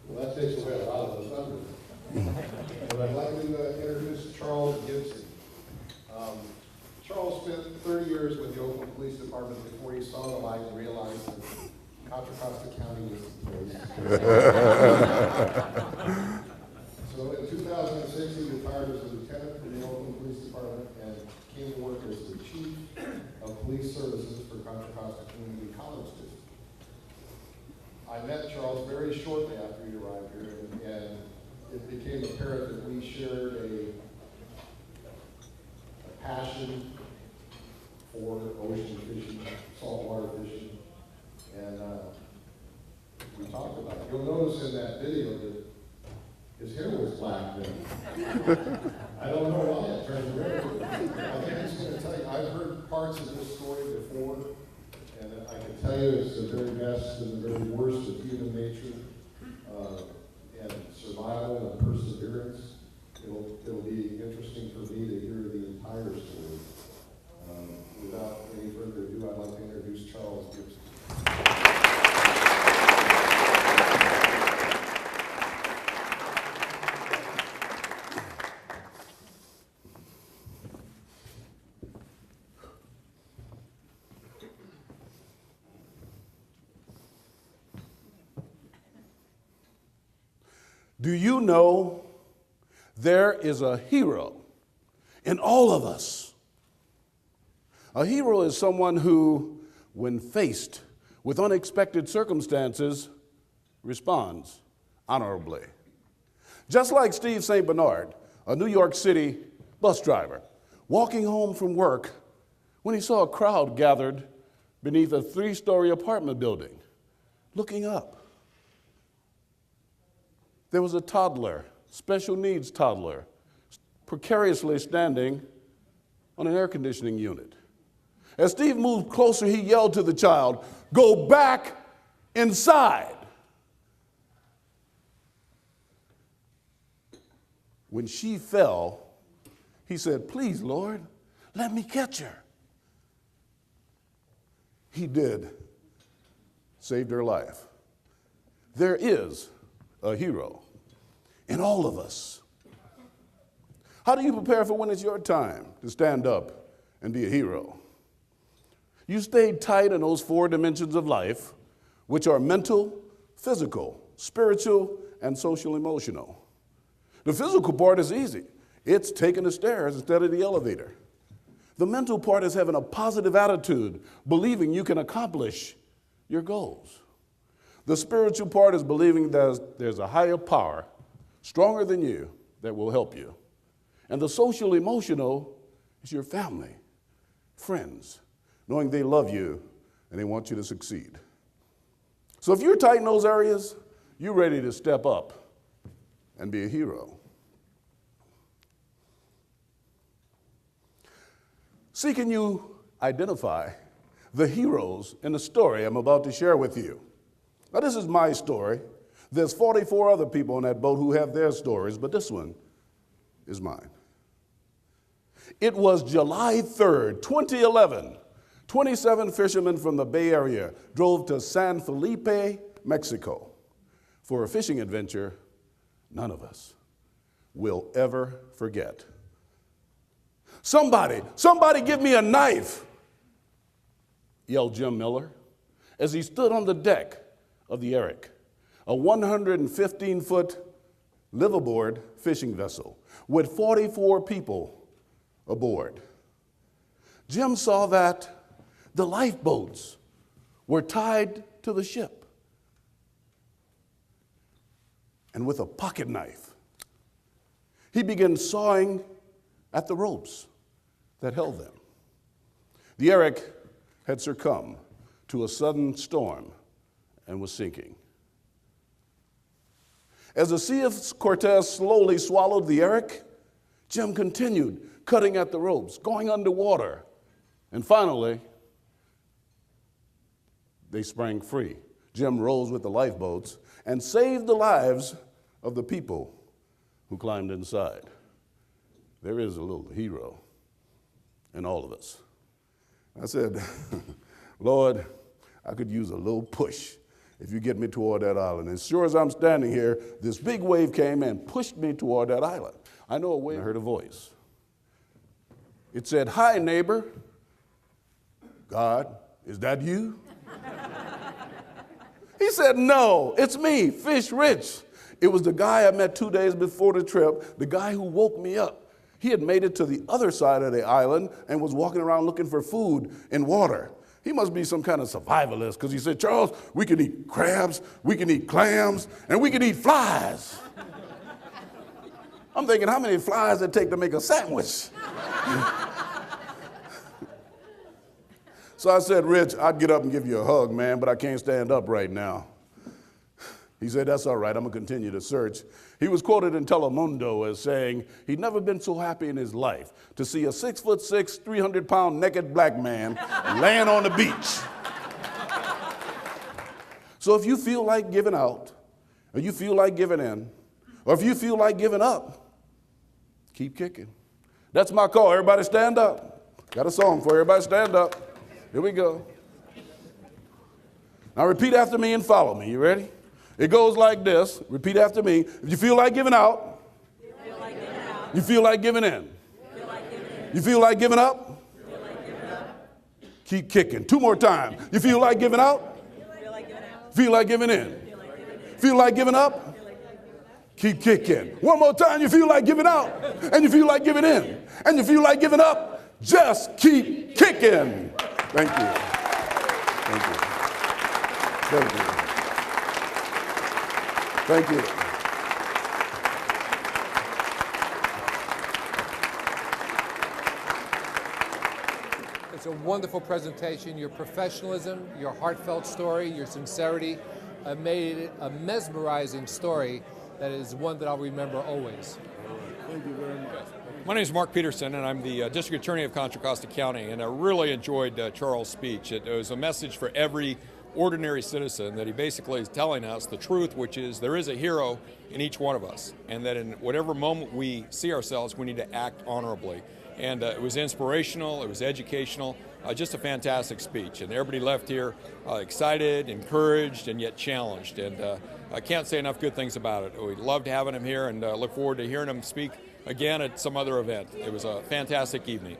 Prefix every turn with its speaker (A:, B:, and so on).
A: Well, that takes away a lot of the thunder. But I'd like to introduce Charles Gibson. Charles spent 30 years with the Oakland Police Department before he saw the light and realized that Contra Costa County was the place. So in 2006, he retired as a lieutenant from the Oakland Police Department and came to work as the chief of police services for Contra Costa Community College District. I met Charles very shortly after he arrived here, and it became apparent that we shared a passion for ocean fishing, saltwater fishing, and we talked about it. You'll notice in that video that his hair was black then. I don't know why it turned red. I think he's going to tell you, I've heard parts of this story before, and I can tell you it's the very best and the very worst of human nature, and survival and perseverance. It'll be interesting for me to hear the entire story. Without any further ado, I'd like to introduce Charles Gibson.
B: Do you know there is a hero in all of us? A hero is someone who, when faced with unexpected circumstances, responds honorably. Just like Steve St. Bernard, a New York City bus driver, walking home from work when he saw a crowd gathered beneath a 3-story apartment building, looking up. There was a toddler, special needs toddler, precariously standing on an air conditioning unit. As Steve moved closer, he yelled to the child, "Go back inside." When she fell, he said, "Please, Lord, let me catch her." He did, saved her life. There is a hero in all of us. How do you prepare for when it's your time to stand up and be a hero? You stayed tight in those 4 dimensions of life, which are mental, physical, spiritual, and social emotional. The physical part is easy. It's taking the stairs instead of the elevator. The mental part is having a positive attitude, believing you can accomplish your goals. The spiritual part is believing there's a higher power, stronger than you, that will help you. And the social emotional is your family, friends, knowing they love you and they want you to succeed. So if you're tight in those areas, you're ready to step up and be a hero. See, can you identify the heroes in the story I'm about to share with you? Now, this is my story. There's 44 other people on that boat who have their stories, but this one is mine. It was July 3rd, 2011. 27 fishermen from the Bay Area drove to San Felipe, Mexico, for a fishing adventure none of us will ever forget. Somebody give me a knife, yelled Jim Miller as he stood on the deck of the Eric, a 115-foot liveaboard fishing vessel with 44 people aboard. Jim saw that the lifeboats were tied to the ship. And with a pocket knife, he began sawing at the ropes that held them. The Eric had succumbed to a sudden storm and was sinking. As the Sea of Cortez slowly swallowed the Eric, Jim continued cutting at the ropes, going underwater, and finally, they sprang free. Jim rose with the lifeboats and saved the lives of the people who climbed inside. There is a little hero in all of us. I said, Lord, I could use a little push if you get me toward that island. As sure as I'm standing here, this big wave came and pushed me toward that island. I know a wave. I heard a voice. It said, "Hi, neighbor." "God, is that you?" He said, "No, it's me, Fish Rich." It was the guy I met 2 days before the trip, the guy who woke me up. He had made it to the other side of the island and was walking around looking for food and water. He must be some kind of survivalist, because he said, "Charles, we can eat crabs, we can eat clams, and we can eat flies." I'm thinking, how many flies it take to make a sandwich? So I said, "Rich, I'd get up and give you a hug, man, but I can't stand up right now." He said, "That's all right, I'm gonna continue to search." He was quoted in Telemundo as saying he'd never been so happy in his life to see a 6'6", 300-pound naked black man laying on the beach. So if you feel like giving out, or you feel like giving in, or if you feel like giving up, keep kicking. That's my call. Everybody stand up. Got a song for everybody. Stand up. Here we go. Now repeat after me and follow me. You ready? It goes like this. Repeat after me. If you feel like giving out, you feel like giving in, you feel like giving up, keep kicking. 2 more times. You feel like giving out, feel like giving in, feel like giving up, keep kicking. 1 more time. You feel like giving out, and you feel like giving in, and you feel like giving up, just keep kicking. Thank you. Thank you. Thank you. Thank you.
C: It's a wonderful presentation. Your professionalism, your heartfelt story, your sincerity made it a mesmerizing story that is one that I'll remember always.
B: Thank you very much.
D: My name is Mark Peterson, and I'm the District Attorney of Contra, Costa County, and I really enjoyed Charles' speech. It was a message for every ordinary citizen that he basically is telling us the truth, which is there is a hero in each one of us, and that in whatever moment we see ourselves, we need to act honorably. And it was inspirational, it was educational, just a fantastic speech. And everybody left here excited, encouraged, and yet challenged. And I can't say enough good things about it. We loved having him here, and look forward to hearing him speak again at some other event. It was a fantastic evening.